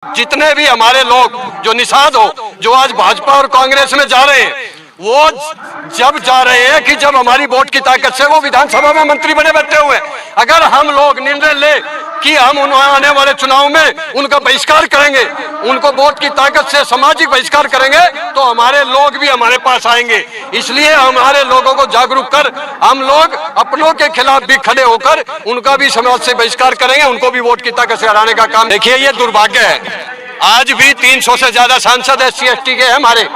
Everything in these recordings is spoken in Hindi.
जितने भी हमारे लोग जो निषाद हो, जो आज भाजपा और कांग्रेस में जा रहे हैं, वो जब जा रहे हैं कि जब हमारी वोट की ताकत से वो विधानसभा में मंत्री बने बैठे हुए हैं। अगर हम लोग निर्णय ले कि हम आने वाले चुनाव में उनका बहिष्कार करेंगे, उनको वोट की ताकत से सामाजिक बहिष्कार करेंगे, तो हमारे लोग भी हमारे पास आएंगे। इसलिए हमारे लोगों को जागरूक कर हम लोग अपनों के खिलाफ भी खड़े होकर उनका भी समाज से बहिष्कार करेंगे, उनको भी वोट की ताकत से हराने का काम। देखिए, ये दुर्भाग्य है, आज भी 300 से ज्यादा सांसद SC ST के हैं हमारे।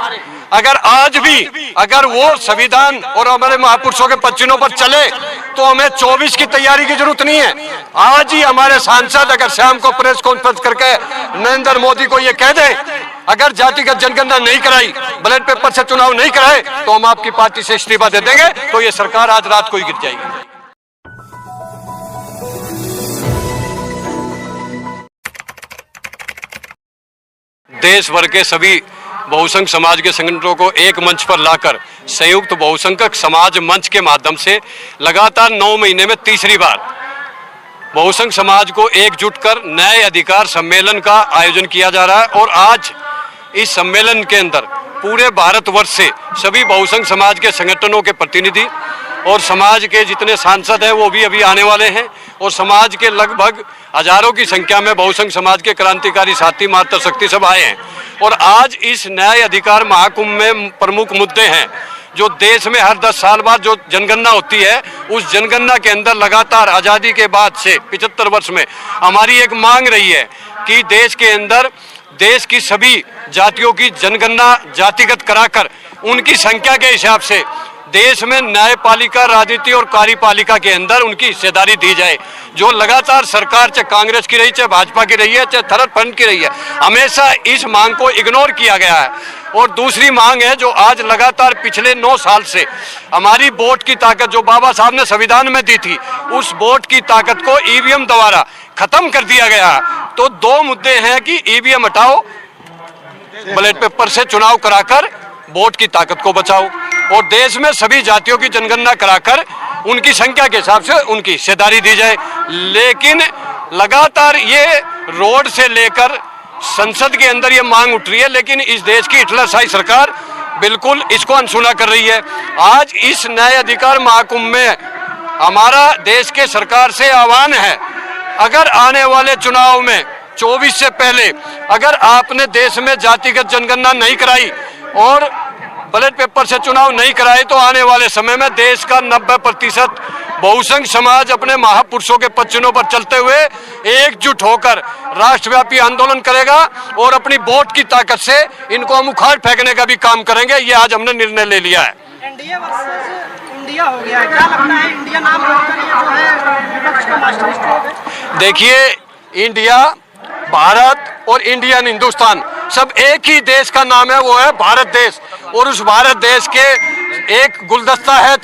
अगर आज भी अगर वो संविधान और हमारे महापुरुषों के पच्चीनों पर चले तो हमें 24 की तैयारी की जरूरत नहीं है। आज ही हमारे सांसद अगर शाम को प्रेस कॉन्फ्रेंस करके नरेंद्र मोदी को ये कह दें, अगर जातिगत जनगणना नहीं कराई, बैलेट पेपर से चुनाव नहीं कराए, तो हम आपकी पार्टी से इस्तीफा दे देंगे, तो ये सरकार आज रात को ही गिर जाएगी। देश भर के सभी बहुसंख्यक समाज के संगठनों को एक मंच पर लाकर संयुक्त बहुसंख्यक समाज मंच के माध्यम से लगातार 9 महीने में तीसरी बार बहुसंख्यक समाज को एकजुट कर न्याय अधिकार सम्मेलन का आयोजन किया जा रहा है। और आज इस सम्मेलन के अंदर पूरे भारतवर्ष से सभी बहुसंख्यक समाज के संगठनों के प्रतिनिधि और समाज के जितने सांसद हैं वो भी अभी आने वाले हैं, और समाज के लगभग हजारों की संख्या में बहुसंख्यक समाज के क्रांतिकारी साथी मातृशक्ति सब आए हैं। और आज इस न्याय अधिकार महाकुंभ में प्रमुख मुद्दे हैं जो देश में हर 10 साल बाद जो जनगणना होती है, उस जनगणना के अंदर लगातार आज़ादी के बाद से 75 वर्ष में हमारी एक मांग रही है कि देश के अंदर देश की सभी जातियों की जनगणना जातिगत कराकर उनकी संख्या के हिसाब से देश में न्यायपालिका, राजनीति और कार्यपालिका के अंदर उनकी हिस्सेदारी दी जाए। जो लगातार सरकार चाहे कांग्रेस की रही, चाहे भाजपा की रही है, चाहे थर्ड फ्रंट की रही है, हमेशा इस मांग को इग्नोर किया गया है। और दूसरी मांग है जो आज लगातार पिछले 9 साल से हमारी वोट की ताकत जो बाबा साहब ने संविधान में दी थी, उस वोट की ताकत को EVM द्वारा खत्म कर दिया गया है। तो 2 मुद्दे हैं कि EVM हटाओ, बैलेट पेपर से चुनाव कराकर वोट की ताकत को बचाओ, और देश में सभी जातियों की जनगणना कराकर उनकी संख्या के हिसाब से उनकी हिस्सेदारी दी जाए। लेकिन लगातार ये रोड से लेकर संसद के अंदर ये मांग उठ रही है, लेकिन इस देश की हिटलरशाही सरकार बिल्कुल इसको अनसुना कर रही है। आज इस न्याय अधिकार महाकुंभ में हमारा देश के सरकार से आह्वान है, अगर आने वाले चुनाव में 24 से पहले अगर आपने देश में जातिगत जनगणना नहीं कराई और बैलेट पेपर से चुनाव नहीं कराए, तो आने वाले समय में देश का 90% बहुसंख्यक समाज अपने महापुरुषों के पच्चीनों पर चलते हुए एकजुट होकर राष्ट्रव्यापी आंदोलन करेगा और अपनी वोट की ताकत से इनको हम उखाड़ फेंकने का भी काम करेंगे। ये आज हमने निर्णय ले लिया है। इंडिया वर्सेस इंडिया हो गया है, क्या लगता है इंडिया नाम रखकर ये जो है विपक्ष का मास्टर स्ट्रोक है? देखिए, इंडिया, भारत और इंडियन हिंदुस्तान सब एक ही देश का नाम है, वो है भारत देश। और उस भारत देश के एक गुलदस्ता है,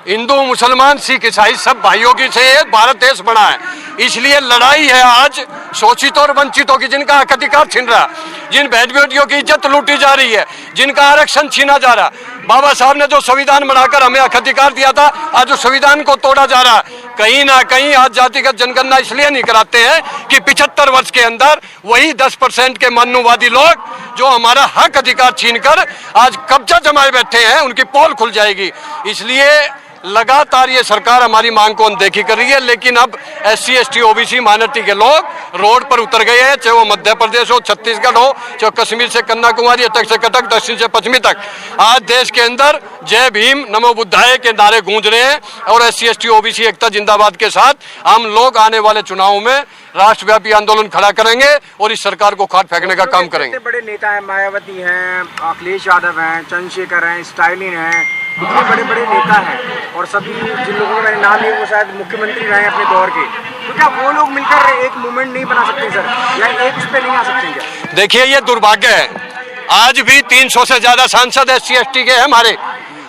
हिंदू, मुसलमान, सिख, ईसाई सब भाइयों की से भारत देश बना है। इसलिए लड़ाई है आज शोषितों और वंचितों की, जिनका हक अधिकार छीन रहा, जिन बहन बेटियों की इज्जत लूटी जा रही है, जिनका आरक्षण छीना जा रहा। बाबा साहब ने जो संविधान बनाकर हमें हक अधिकार दिया था, आज उस संविधान को तोड़ा जा रहा। कहीं ना कहीं आज जातिगत जनगणना इसलिए नहीं कराते हैं कि 75 वर्ष के अंदर वही 10% के मनुवादी लोग जो हमारा हक अधिकार छीनकर आज कब्जा जमाए बैठे हैं, उनकी पोल खुल जाएगी। इसलिए लगातार ये सरकार हमारी मांग को अनदेखी कर रही है। लेकिन अब SC ST OBC माइनॉरिटी के लोग रोड पर उतर गए हैं, चाहे वो मध्य प्रदेश हो, छत्तीसगढ़ हो, चाहे कश्मीर से कन्याकुमारी, अटक से कटक, दक्षिण से पश्चिमी तक। आज देश के अंदर जय भीम, नमो बुद्धाय के नारे गूंज रहे हैं। और SC ST OBC एकता जिंदाबाद के साथ हम लोग आने वाले चुनावों में राष्ट्रव्यापी आंदोलन खड़ा करेंगे और इस सरकार को उखाड़ फेंकने का काम करेंगे। बड़े नेता हैं, मायावती हैं, अखिलेश यादव हैं, चंद्रशेखर हैं, स्टालिन हैं, इतने बड़े बड़े नेता हैं और सभी जिन लोगों का मैंने नाम लिया वो शायद मुख्यमंत्री रहे अपने दौर के, तो क्या वो लोग मिलकर एक मूवमेंट नहीं बना सकते सर, या एक उस पर नहीं आ सकते क्या? देखिए, ये दुर्भाग्य है, आज भी 300 से ज्यादा सांसद SC ST के हैं हमारे।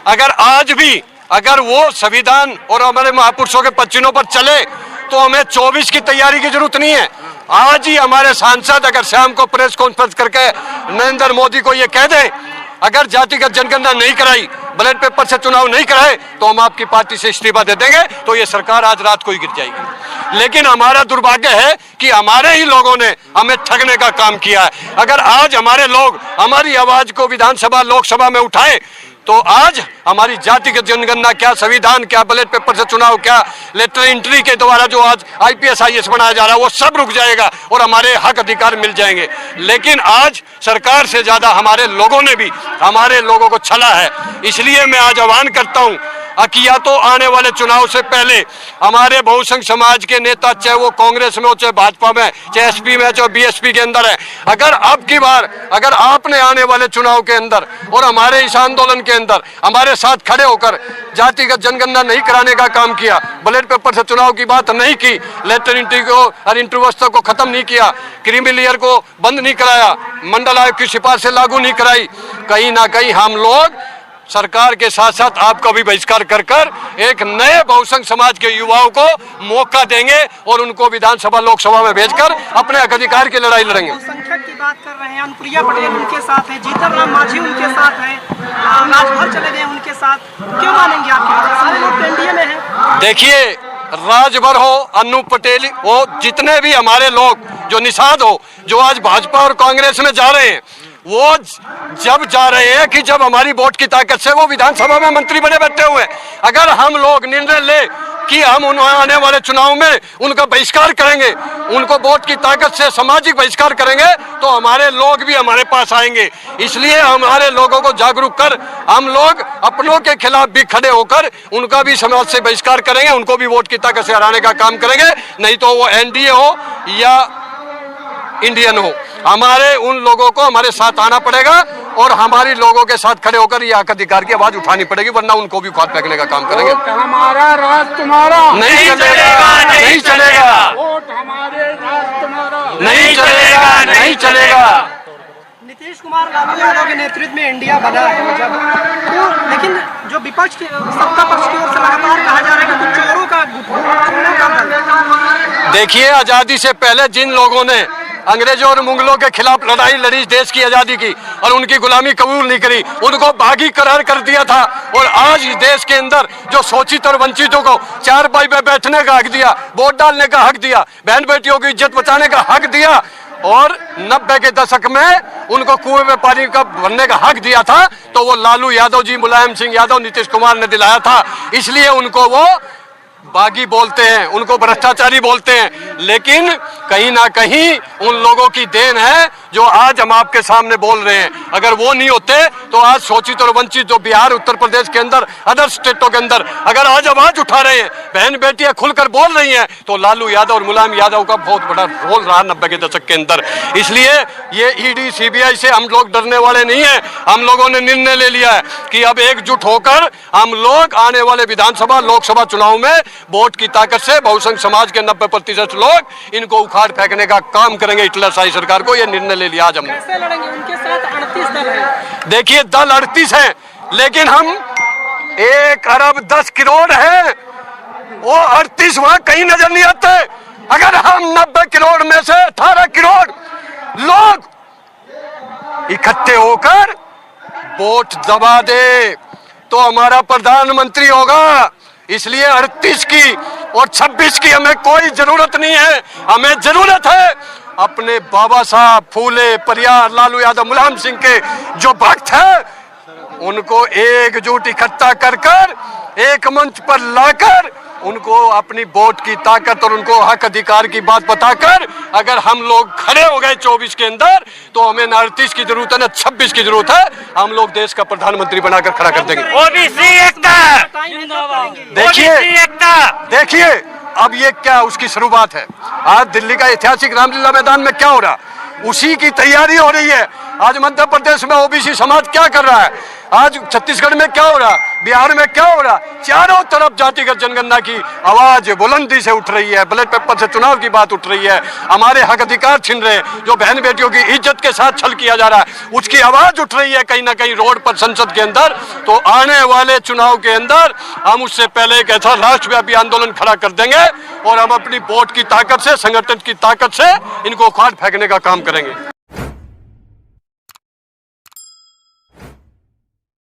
अगर आज भी अगर वो संविधान और हमारे महापुरुषों के पच्चीनों पर चले, तो हमें 24 की तैयारी की जरूरत नहीं है। आज ही हमारे सांसद अगर शाम को प्रेस कॉन्फ्रेंस करके नरेंद्र मोदी को ये कह दें, अगर जातिगत जनगणना नहीं कराई, बैलेट पेपर से चुनाव नहीं कराए तो हम आपकी पार्टी से इस्तीफा दे देंगे, तो ये सरकार आज रात को ही गिर जाएगी। लेकिन हमारा दुर्भाग्य है कि हमारे ही लोगों ने हमें ठगने का काम किया है। अगर आज हमारे लोग हमारी आवाज को विधानसभा लोकसभा में उठाए तो आज हमारी जातिगत जनगणना क्या, संविधान क्या, बैलेट पेपर से चुनाव क्या, लेटर एंट्री के द्वारा जो आज IPS IAS बनाया जा रहा है वो सब रुक जाएगा और हमारे हक अधिकार मिल जाएंगे। लेकिन आज सरकार से ज्यादा हमारे लोगों ने भी हमारे लोगों को छला है। इसलिए मैं आज आह्वान करता हूं कि या तो आने वाले चुनाव से पहले हमारे बहुसंख्य समाज के नेता, चाहे वो कांग्रेस में हो, चाहे भाजपा में, चाहे SP में, चाहे BSP के अंदर है, अगर अब की बार अगर आपने आने वाले चुनाव के अंदर और हमारे इस आंदोलन के अंदर हमारे साथ खड़े होकर जातिगत जनगणना नहीं कराने का काम किया, बैलेट पेपर से चुनाव की बात नहीं की, लेटर एंट्री को और इंटर व्यवस्था को खत्म नहीं किया, क्रीमी लेयर को बंद नहीं कराया, मंडल आयोग की सिफारिशें लागू नहीं कराई, कहीं ना कहीं हम लोग सरकार के साथ साथ आपका भी बहिष्कार कर कर एक नए बहुसंख्य समाज के युवाओं को मौका देंगे और उनको विधानसभा लोकसभा में भेजकर अपने हक अधिकार की लड़ाई लड़ेंगे। बहुसंख्यक की बात कर रहे हैं, अनुप्रिया पटेल उनके साथ है, जीतन राम मांझी उनके साथ है, राजभर चले गए उनके साथ, क्यों मानेंगे आपके सारे लोग एनडीए में हैं? देखिए, राजभर हो, अन्नू पटेल हो, जितने भी हमारे लोग जो निषाद हो, जो आज भाजपा और कांग्रेस में जा रहे हैं, वो जब जा रहे हैं कि जब हमारी वोट की ताकत से वो विधानसभा में मंत्री बने बैठे हुए। अगर हम लोग निर्णय ले कि हम आने वाले चुनाव में उनका बहिष्कार करेंगे, उनको वोट की ताकत से सामाजिक बहिष्कार करेंगे, तो हमारे लोग भी हमारे पास आएंगे। इसलिए हमारे लोगों को जागरूक कर हम लोग अपनों के खिलाफ भी खड़े होकर उनका भी समाज से बहिष्कार करेंगे, उनको भी वोट की ताकत से हराने का काम करेंगे। नहीं तो वो NDA हो या इंडियन हो, हमारे उन लोगों को हमारे साथ आना पड़ेगा और हमारी लोगों के साथ खड़े होकर ये हक अधिकार की आवाज उठानी पड़ेगी, वरना उनको भी उखाड़ फेंकने का काम करेंगे। हमारा राज तुम्हारा नहीं चलेगा, नहीं चलेगा, वोट हमारे, राज तुम्हारा नहीं चलेगा, नहीं चलेगा। नीतीश कुमार लालू यादव के नेतृत्व में इंडिया बना है जब तो, लेकिन जो विपक्ष के सत्ता पक्ष की ओर से लगातार कहा जा रहा है कि कुछ चोरों का दल। देखिए, आजादी से पहले जिन लोगों ने अंग्रेजों और मुगलों के खिलाफ लड़ाई लड़ी, देश की आजादी की और उनकी गुलामी कबूल नहीं करी, उनको बागी करार कर दिया था। और आज इस देश के अंदर जो शोषित और वंचितों को चारपाई पे बैठने का हक दिया, वोट डालने का हक दिया, बहन बेटियों की इज्जत बचाने का हक दिया और 90 के दशक में उनको कुएं में पानी का भरने का हक दिया था, तो वो लालू यादव जी, मुलायम सिंह यादव, नीतीश कुमार ने दिलाया था। इसलिए उनको वो बागी बोलते हैं, उनको भ्रष्टाचारी बोलते हैं। लेकिन कहीं ना कहीं उन लोगों की देन है जो आज हम आपके सामने बोल रहे हैं। अगर वो नहीं होते तो आज शोषित और वंचित जो बिहार, उत्तर प्रदेश के अंदर, अदर स्टेटों के अंदर अगर आज आवाज उठा रहे हैं, बहन बेटियां खुलकर बोल रही हैं, तो लालू यादव और मुलायम यादव का बहुत बड़ा रोल रहा 90 के दशक के अंदर। इसलिए ये ED CBI से हम लोग डरने वाले नहीं है। हम लोगों ने निर्णय ले लिया है कि अब एकजुट होकर हम लोग आने वाले विधानसभा लोकसभा चुनाव में वोट की ताकत से बहुसंख्य समाज के 90% लोग इनको उखाड़ फेंकने का काम करेंगे। हिटलरशाही सरकार को यह निर्णय ले लिया आज हमने। कैसे लड़ेंगे? उनके साथ 38 दल है। देखिए, दल 38 है, लेकिन हम 1 अरब 10 करोड़ है, वो 38 वहां कहीं नजर नहीं आते। अगर हम 90 करोड़ में से 18 करोड़ लोग इकट्ठे होकर वोट दबा दे तो हमारा प्रधानमंत्री होगा। इसलिए 38 की और 26 की हमें कोई जरूरत नहीं है। हमें जरूरत है अपने बाबा साहब फूले, परियार, लालू यादव, मुलायम सिंह के जो भक्त है उनको एकजुट इकट्ठा कर कर एक मंच पर लाकर उनको अपनी वोट की ताकत और उनको हक अधिकार की बात बताकर अगर हम लोग खड़े हो गए 24 के अंदर, तो हमें न 38 की जरूरत है न 26 की जरूरत है। हम लोग देश का प्रधानमंत्री बनाकर खड़ा कर देंगे। ओबीसी एकता, देखिए अब ये क्या उसकी शुरुआत है। आज दिल्ली का ऐतिहासिक रामलीला मैदान में क्या हो रहा, उसी की तैयारी हो रही है। आज मध्य प्रदेश में ओबीसी समाज क्या कर रहा है, आज छत्तीसगढ़ में क्या हो रहा, बिहार में क्या हो रहा, चारों तरफ जातिगत जनगणना की आवाज बुलंदी से उठ रही है। बैलेट पेपर से चुनाव की बात उठ रही है, हमारे हक अधिकार छीन रहे हैं, जो बहन बेटियों की इज्जत के साथ छल किया जा रहा है उसकी आवाज उठ रही है कहीं ना कहीं रोड पर, संसद के अंदर। तो आने वाले चुनाव के अंदर हम उससे पहले एक ऐसा राष्ट्रव्यापी आंदोलन खड़ा कर देंगे और हम अपनी वोट की ताकत से, संगठन की ताकत से इनको उखाड़ फेंकने का काम करेंगे।